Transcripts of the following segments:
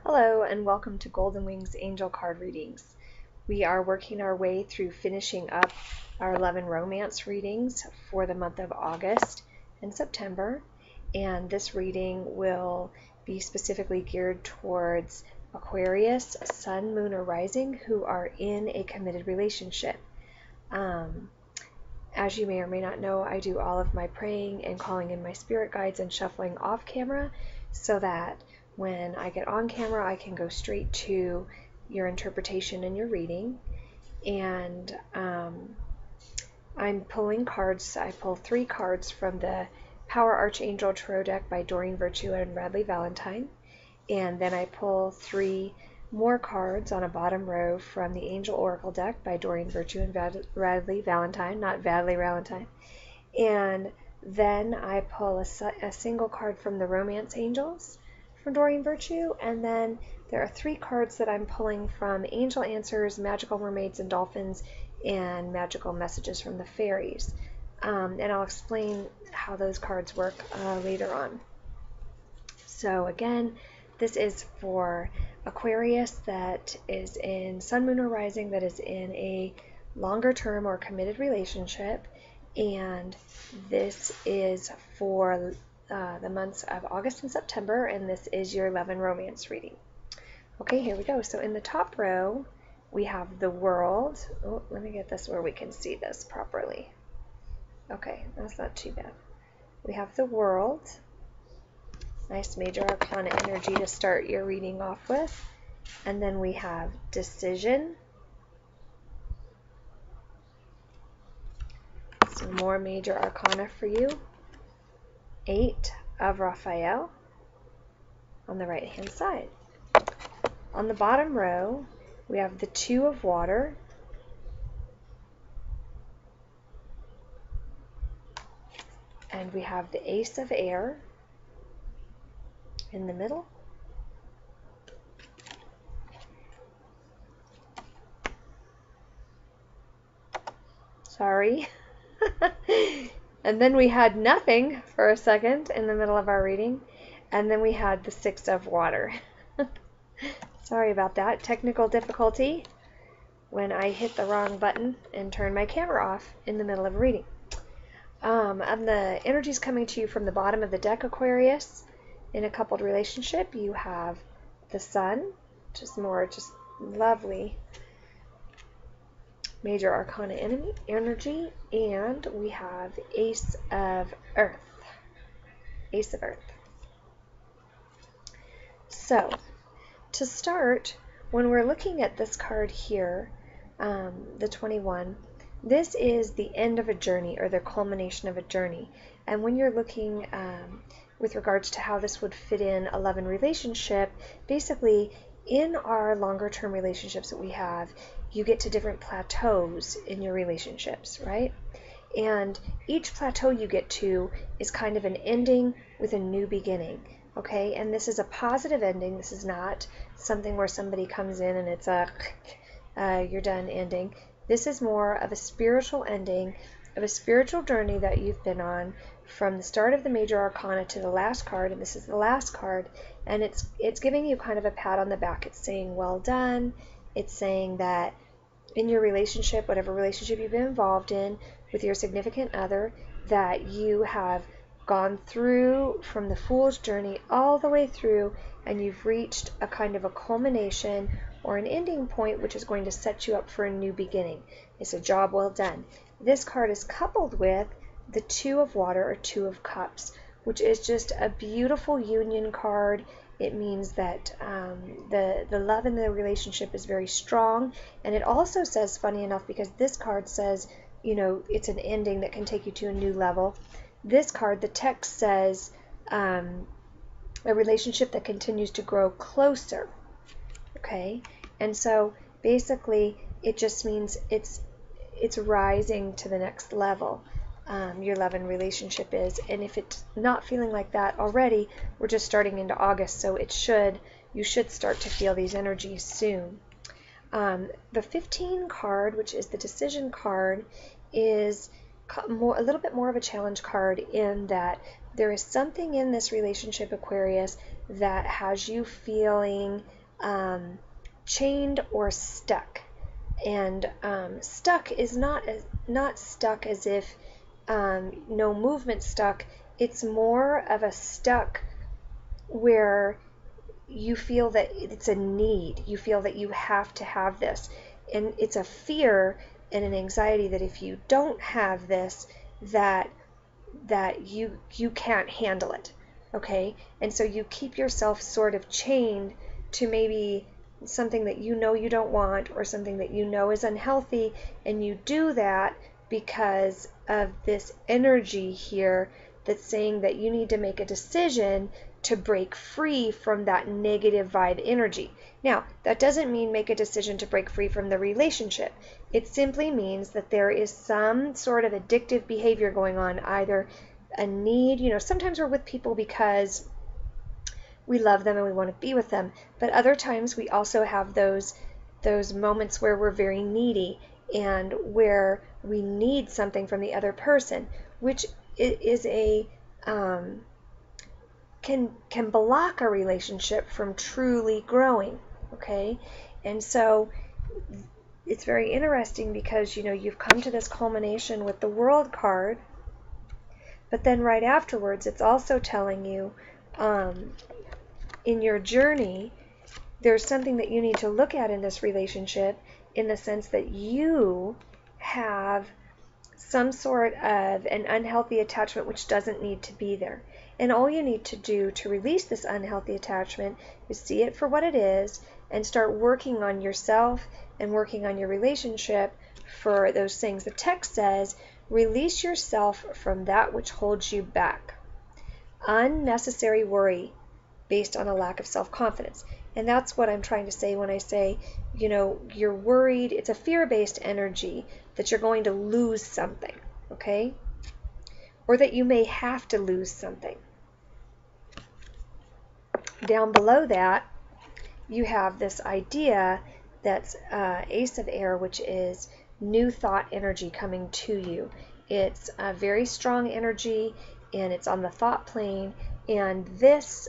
Hello and welcome to Golden Wings Angel Card Readings. We are working our way through finishing up our 11 romance readings for the month of August and September, and this reading will be specifically geared towards Aquarius, Sun, Moon, or Rising who are in a committed relationship. As you may or may not know, I do all of my praying and calling in my spirit guides and shuffling off camera so that when I get on camera, I can go straight to your interpretation and your reading. And I'm pulling cards. I pull 3 cards from the Power Archangel Tarot deck by Doreen Virtue and Radley Valentine. And then I pull 3 more cards on a bottom row from the Angel Oracle deck by Doreen Virtue and Radley Valentine, not Vadley Valentine. And then I pull a single card from the Romance Angels from Doreen Virtue, and then there are 3 cards that I'm pulling from Angel Answers, Magical Mermaids and Dolphins, and Magical Messages from the Fairies. And I'll explain how those cards work later on. So again, this is for Aquarius that is in Sun, Moon, or Rising, that is in a longer term or committed relationship, and this is for the months of August and September, and this is your 11 romance reading. Okay, here we go. So in the top row, we have the World. Oh, let me get this where we can see this properly. Okay, that's not too bad. We have the World. Nice major arcana energy to start your reading off with. And then we have Decision. Some more major arcana for you. 8 of Raphael on the right hand side. On the bottom row, we have the 2 of Water, and we have the Ace of Air in the middle. Sorry. And then we had Nothing for a second in the middle of our reading, and then we had the 6 of Water. Sorry about that. Technical difficulty when I hit the wrong button and turn my camera off in the middle of a reading. And the energy's coming to you from the bottom of the deck, Aquarius. In a coupled relationship, you have the Sun, which is more just lovely major arcana energy, and we have Ace of Earth. Ace of Earth. So, to start, when we're looking at this card here, the 21, this is the end of a journey or the culmination of a journey. And when you're looking with regards to how this would fit in a love and relationship, basically in our longer term relationships that we have, you get to different plateaus in your relationships, right? And each plateau you get to is kind of an ending with a new beginning, okay? And this is a positive ending. This is not something where somebody comes in and it's a you're done ending. This is more of a spiritual ending of a spiritual journey that you've been on from the start of the major arcana to the last card, and this is the last card, and it's giving you kind of a pat on the back. It's saying well done. It's saying that in your relationship, whatever relationship you've been involved in with your significant other, that you have gone through from the Fool's journey all the way through, and you've reached a kind of a culmination or an ending point which is going to set you up for a new beginning. It's a job well done. This card is coupled with the 2 of Water or 2 of Cups, which is just a beautiful union card. It means that the love in the relationship is very strong, and it also says, funny enough, because this card says, you know, it's an ending that can take you to a new level. This card, the text says a relationship that continues to grow closer, okay? And so basically it just means it's rising to the next level. Your love and relationship is, and if it's not feeling like that already, we're just starting into August, so you should start to feel these energies soon. The 15 card, which is the Decision card, is a little bit more of a challenge card in that there is something in this relationship, Aquarius, that has you feeling chained or stuck. And stuck is not stuck as if no movement stuck. It's more of a stuck where you feel that it's a need. You feel that you have to have this. And it's a fear and an anxiety that if you don't have this, that you can't handle it. Okay? And so you keep yourself sort of chained to maybe something that you know you don't want, or something that you know is unhealthy, and you do that because of this energy here that's saying that you need to make a decision to break free from that negative vibe energy. Now, that doesn't mean make a decision to break free from the relationship. It simply means that there is some sort of addictive behavior going on, either a need, sometimes we're with people because we love them and we want to be with them, but other times we also have those moments where we're very needy and where we need something from the other person, which is a can block a relationship from truly growing. Okay? And so it's very interesting because you've come to this culmination with the World card, but then right afterwards it's also telling you in your journey there's something that you need to look at in this relationship, in the sense that you have some sort of an unhealthy attachment which doesn't need to be there. And all you need to do to release this unhealthy attachment is see it for what it is and start working on yourself and working on your relationship for those things. The text says, release yourself from that which holds you back. Unnecessary worry based on a lack of self-confidence. And that's what I'm trying to say when I say, you're worried. It's a fear-based energy that you're going to lose something, okay? Or that you may have to lose something. Down below that, you have this idea that's Ace of Air, which is new thought energy coming to you. It's a very strong energy, and it's on the thought plane. And this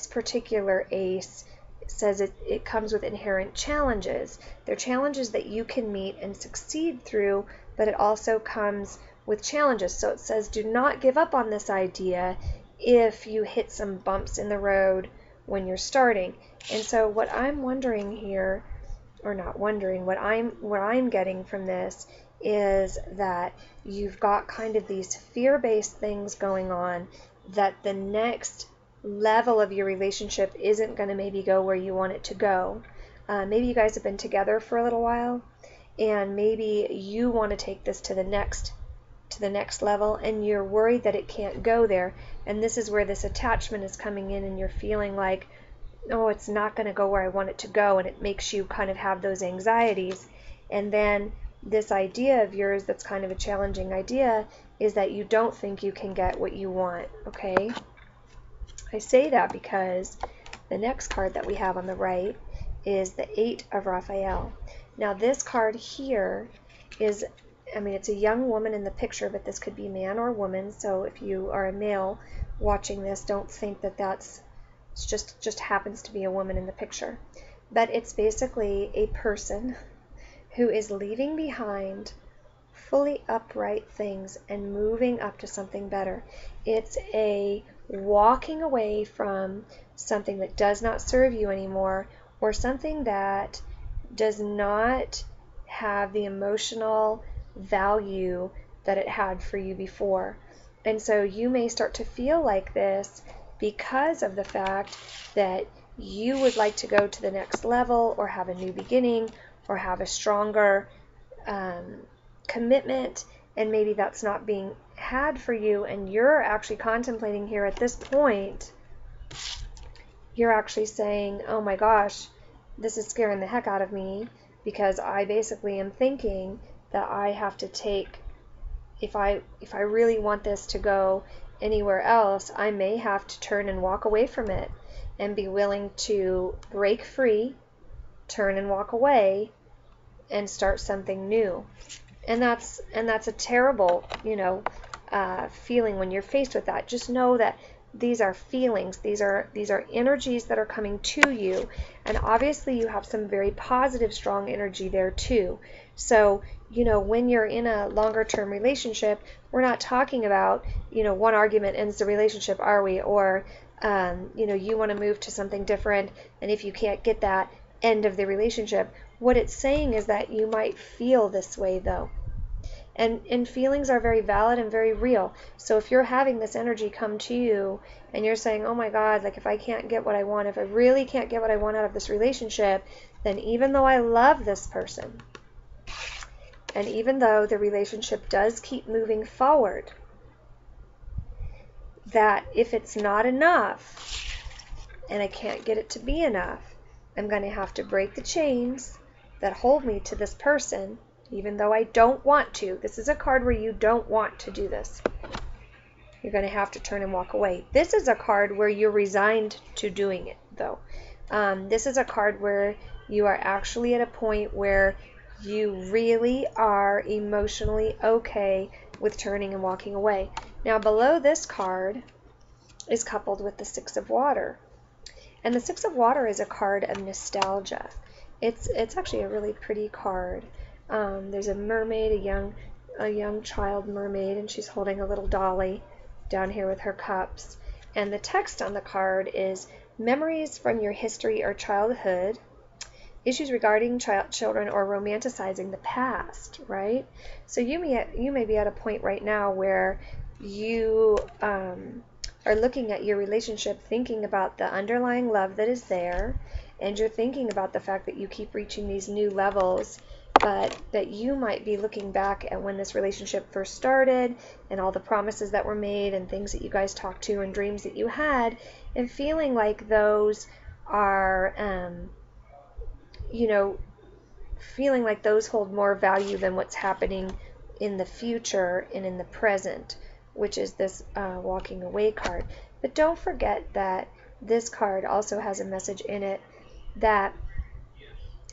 particular ace says it comes with inherent challenges. They're challenges that you can meet and succeed through, but it also comes with challenges. So it says do not give up on this idea if you hit some bumps in the road when you're starting. And so what I'm wondering here, or not wondering, what I'm getting from this is that you've got kind of these fear-based things going on, that the next level of your relationship isn't going to maybe go where you want it to go. Maybe you guys have been together for a little while, and maybe you want to take this to the next level, and you're worried that it can't go there. And this is where this attachment is coming in, and you're feeling like, oh, it's not going to go where I want it to go, and it makes you kind of have those anxieties. And then this idea of yours that's kind of a challenging idea is that you don't think you can get what you want. Okay? I say that because the next card that we have on the right is the Eight of Raphael. Now this card here is, it's a young woman in the picture, but this could be man or woman. So if you are a male watching this, don't think that it's just happens to be a woman in the picture. But it's basically a person who is leaving behind fully upright things and moving up to something better. It's a walking away from something that does not serve you anymore, or something that does not have the emotional value that it had for you before. And so you may start to feel like this because of the fact that you would like to go to the next level, or have a new beginning, or have a stronger commitment, and maybe that's not being had for you, and you're actually contemplating here at this point, you're actually saying, oh my gosh, this is scaring the heck out of me, because I basically am thinking that I have to take, if I really want this to go anywhere else, I may have to turn and walk away from it, and be willing to break free, turn and walk away, and start something new. And that's a terrible, feeling when you're faced with that. Just know that These are feelings. These are energies that are coming to you. And obviously you have some very positive, strong energy there too. So, when you're in a longer term relationship, we're not talking about, one argument ends the relationship, are we? Or, you want to move to something different, and if you can't get that, end of the relationship. What it's saying is that you might feel this way though. And feelings are very valid and very real. So if you're having this energy come to you and you're saying, oh my God, like if I can't get what I want, if I really can't get what I want out of this relationship, then even though I love this person, and even though the relationship does keep moving forward, that if it's not enough and I can't get it to be enough, I'm going to have to break the chains that hold me to this person, even though I don't want to. This is a card where you don't want to do this. You're going to have to turn and walk away. This is a card where you're resigned to doing it, though. This is a card where you are actually at a point where you really are emotionally okay with turning and walking away. Now, below this card is coupled with the Six of Water. And the Six of Water is a card of nostalgia. It's actually a really pretty card. There's a mermaid, a young child mermaid, and she's holding a little dolly down here with her cups. And the text on the card is memories from your history or childhood, issues regarding children, or romanticizing the past, right? So you may be at a point right now where you are looking at your relationship, thinking about the underlying love that is there, and you're thinking about the fact that you keep reaching these new levels, but that you might be looking back at when this relationship first started and all the promises that were made and things that you guys talked to and dreams that you had, and feeling like those are, feeling like those hold more value than what's happening in the future and in the present, which is this walking away card. But don't forget that this card also has a message in it that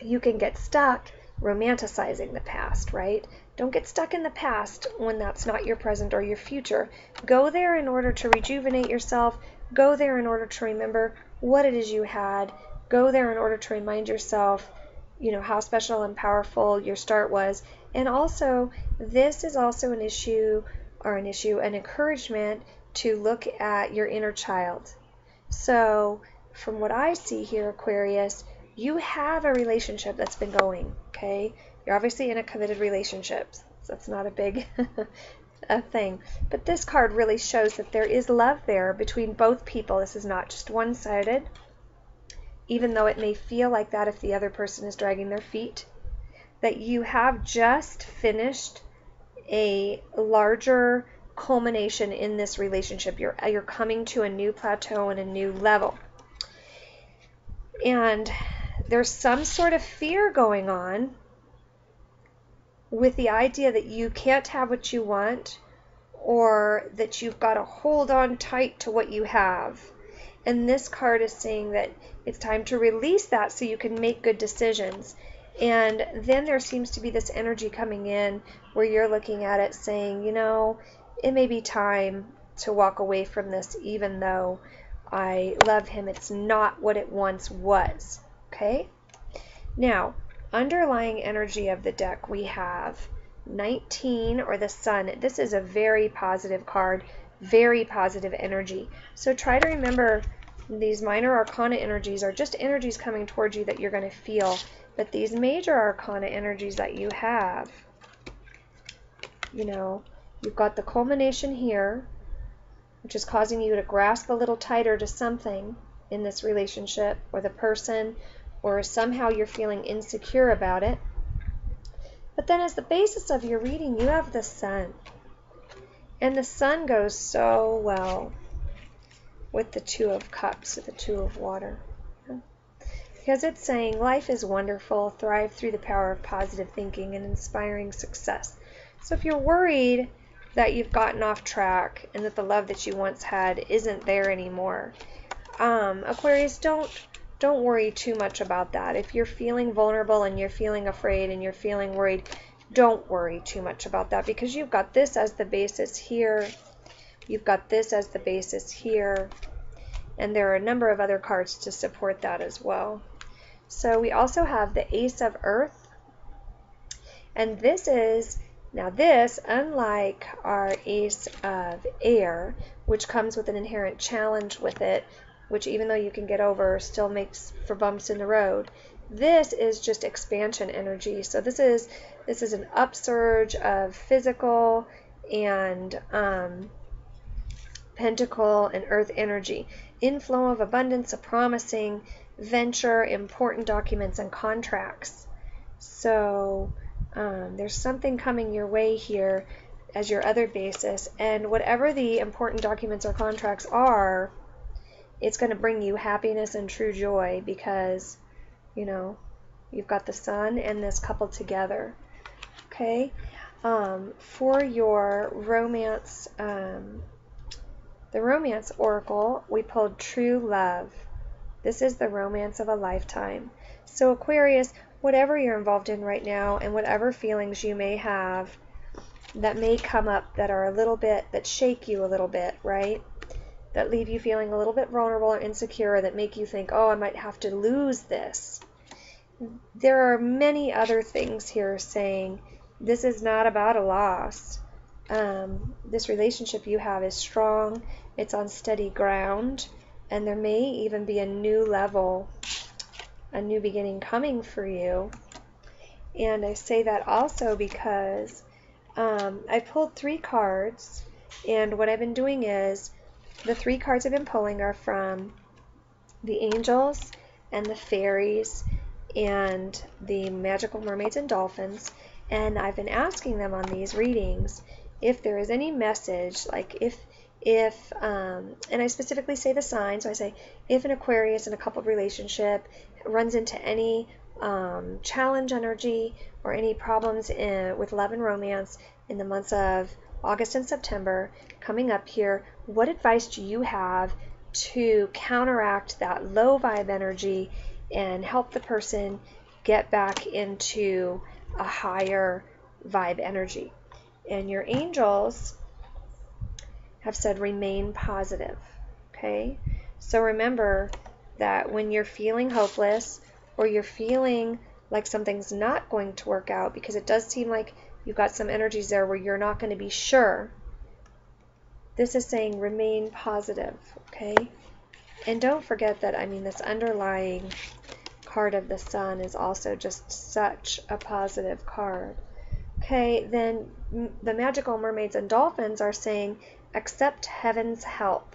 you can get stuck romanticizing the past, right? Don't get stuck in the past when that's not your present or your future. Go there in order to rejuvenate yourself. Go there in order to remember what it is you had. Go there in order to remind yourself, how special and powerful your start was. And also, this is also an encouragement to look at your inner child. So, from what I see here, Aquarius, you have a relationship that's been going, okay? You're obviously in a committed relationship, so that's not a big a thing. But this card really shows that there is love there between both people. This is not just one-sided, even though it may feel like that if the other person is dragging their feet, that you have just finished a larger culmination in this relationship. You're coming to a new plateau and a new level. And there's some sort of fear going on with the idea that you can't have what you want, or that you've got to hold on tight to what you have. And this card is saying that it's time to release that so you can make good decisions. And then there seems to be this energy coming in where you're looking at it saying, it may be time to walk away from this, even though I love him. It's not what it once was. Okay? Now, underlying energy of the deck, we have 19, or the Sun. This is a very positive card, very positive energy. So try to remember these minor arcana energies are just energies coming towards you that you're going to feel. But these major arcana energies that you have, you've got the culmination here, which is causing you to grasp a little tighter to something in this relationship or the person, or somehow you're feeling insecure about it. But then as the basis of your reading, you have the Sun. And the Sun goes so well with the Two of Cups, or the Two of Water. Because it's saying life is wonderful, thrive through the power of positive thinking and inspiring success. So if you're worried that you've gotten off track and that the love that you once had isn't there anymore, Aquarius, don't worry too much about that. If you're feeling vulnerable and you're feeling afraid and you're feeling worried, don't worry too much about that, because you've got this as the basis here, You've got this as the basis here, and there are a number of other cards to support that as well. So we also have the Ace of Earth, and this is, now this, unlike our Ace of Air, which comes with an inherent challenge with it, which even though you can get over, still makes for bumps in the road, this is just expansion energy. So this is an upsurge of physical and pentacle and earth energy, inflow of abundance, a promising venture, important documents and contracts. So there's something coming your way here as your other basis, and whatever the important documents or contracts are, it's going to bring you happiness and true joy, because you know you've got the sun and this coupled together. Okay, for your romance, the romance oracle, we pulled true love. This is the romance of a lifetime. So Aquarius, whatever you're involved in right now and whatever feelings you may have that may come up that are a little bit, that shake you a little bit, right? That leave you feeling a little bit vulnerable or insecure, that make you think, oh, I might have to lose this. There are many other things here saying this is not about a loss. This relationship you have is strong, it's on steady ground, and there may even be a new level, a new beginning coming for you. And I say that also because I pulled 3 cards, and what I've been doing is the 3 cards I've been pulling are from the angels and the fairies and the magical mermaids and dolphins, and I've been asking them on these readings if there is any message, like if and I specifically say the sign, so I say if an Aquarius in a coupled relationship runs into any challenge energy or any problems with love and romance in the months of August and September coming up here, what advice do you have to counteract that low vibe energy and help the person get back into a higher vibe energy? And your angels have said remain positive. Okay, so remember that when you're feeling hopeless or you're feeling like something's not going to work out, because it does seem like you've got some energies there where you're not going to be sure, this is saying remain positive. Okay, and don't forget that, I mean, this underlying card of the sun is also just such a positive card. Okay, then the magical mermaids and dolphins are saying accept heaven's help.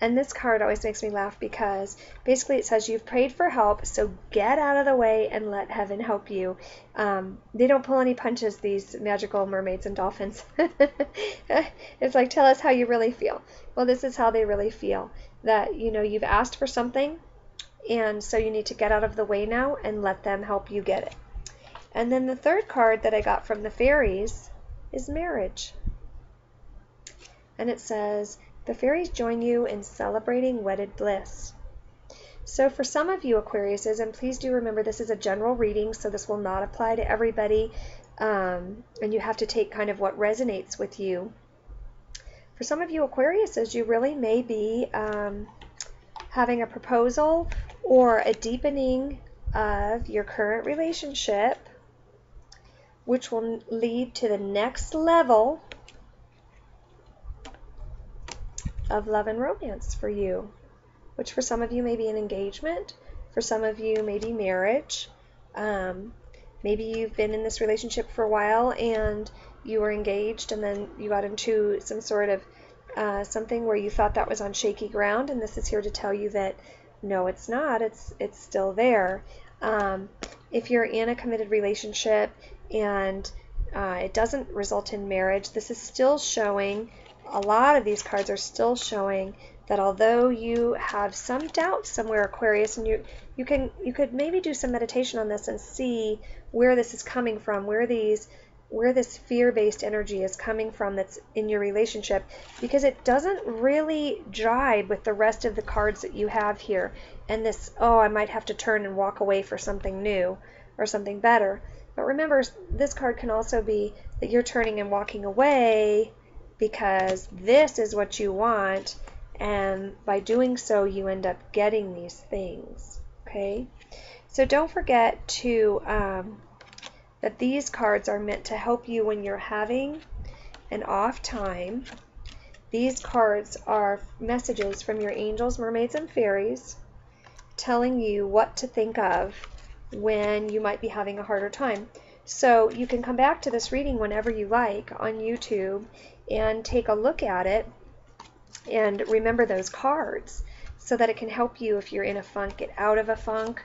And this card always makes me laugh because basically it says you've prayed for help, so get out of the way and let heaven help you. They don't pull any punches, these magical mermaids and dolphins. It's like, tell us how you really feel. Well, this is how they really feel. That, you know, you've asked for something, and so you need to get out of the way now and let them help you get it. And then the third card that I got from the fairies is marriage. And it says, the fairies join you in celebrating wedded bliss. So for some of you Aquariuses, and please do remember this is a general reading, so this will not apply to everybody, and you have to take kind of what resonates with you. For some of you Aquariuses, you really may be having a proposal or a deepening of your current relationship, which will lead to the next level of love and romance for you, which for some of you may be an engagement, for some of you may be marriage. Maybe you've been in this relationship for a while and you were engaged and then you got into some sort of something where you thought that was on shaky ground, and this is here to tell you that no, it's not. It's still there. If you're in a committed relationship and it doesn't result in marriage, this is still showing, a lot of these cards are still showing that although you have some doubt somewhere, Aquarius, and you could maybe do some meditation on this and see where this is coming from, where this fear-based energy is coming from that's in your relationship, because it doesn't really jibe with the rest of the cards that you have here. And this, oh, I might have to turn and walk away for something new or something better. But remember, this card can also be that you're turning and walking away because this is what you want, and by doing so you end up getting these things. Okay, so don't forget to that these cards are meant to help you when you're having an off time. These cards are messages from your angels, mermaids, and fairies telling you what to think of when you might be having a harder time. So you can come back to this reading whenever you like on YouTube and take a look at it and remember those cards so that it can help you if you're in a funk, get out of a funk,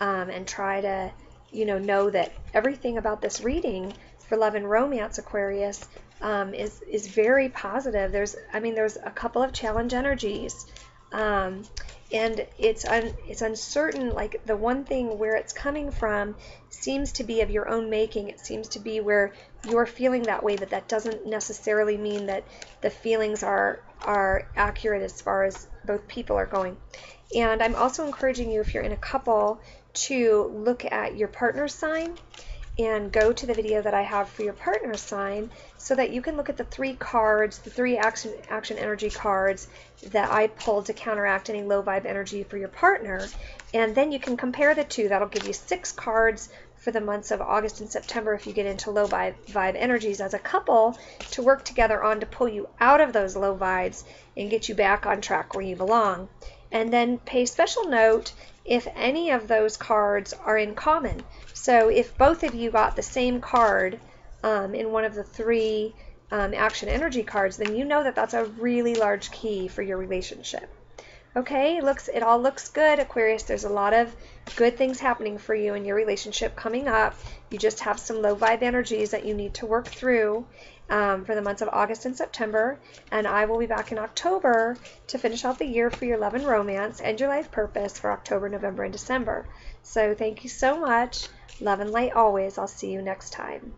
and try to, know that everything about this reading for love and romance, Aquarius, is very positive. There's a couple of challenge energies, and it's uncertain. Like, the one thing where it's coming from seems to be of your own making. It seems to be where you're feeling that way, but that doesn't necessarily mean that the feelings are accurate as far as both people are going. And I'm also encouraging you, if you're in a couple, to look at your partner's sign and go to the video that I have for your partner's sign so that you can look at the 3 cards, the 3 action energy cards that I pulled to counteract any low vibe energy for your partner. And then you can compare the 2. That'll give you 6 cards for the months of August and September if you get into low vibe energies as a couple, to work together on to pull you out of those low vibes and get you back on track where you belong. And then pay special note if any of those cards are in common. So if both of you got the same card in one of the 3 action energy cards, then you know that that's a really large key for your relationship. Okay, it all looks good, Aquarius. There's a lot of good things happening for you in your relationship coming up. You just have some low vibe energies that you need to work through for the months of August and September. And I will be back in October to finish out the year for your love and romance and your life purpose for October, November, and December. So thank you so much. Love and light always. I'll see you next time.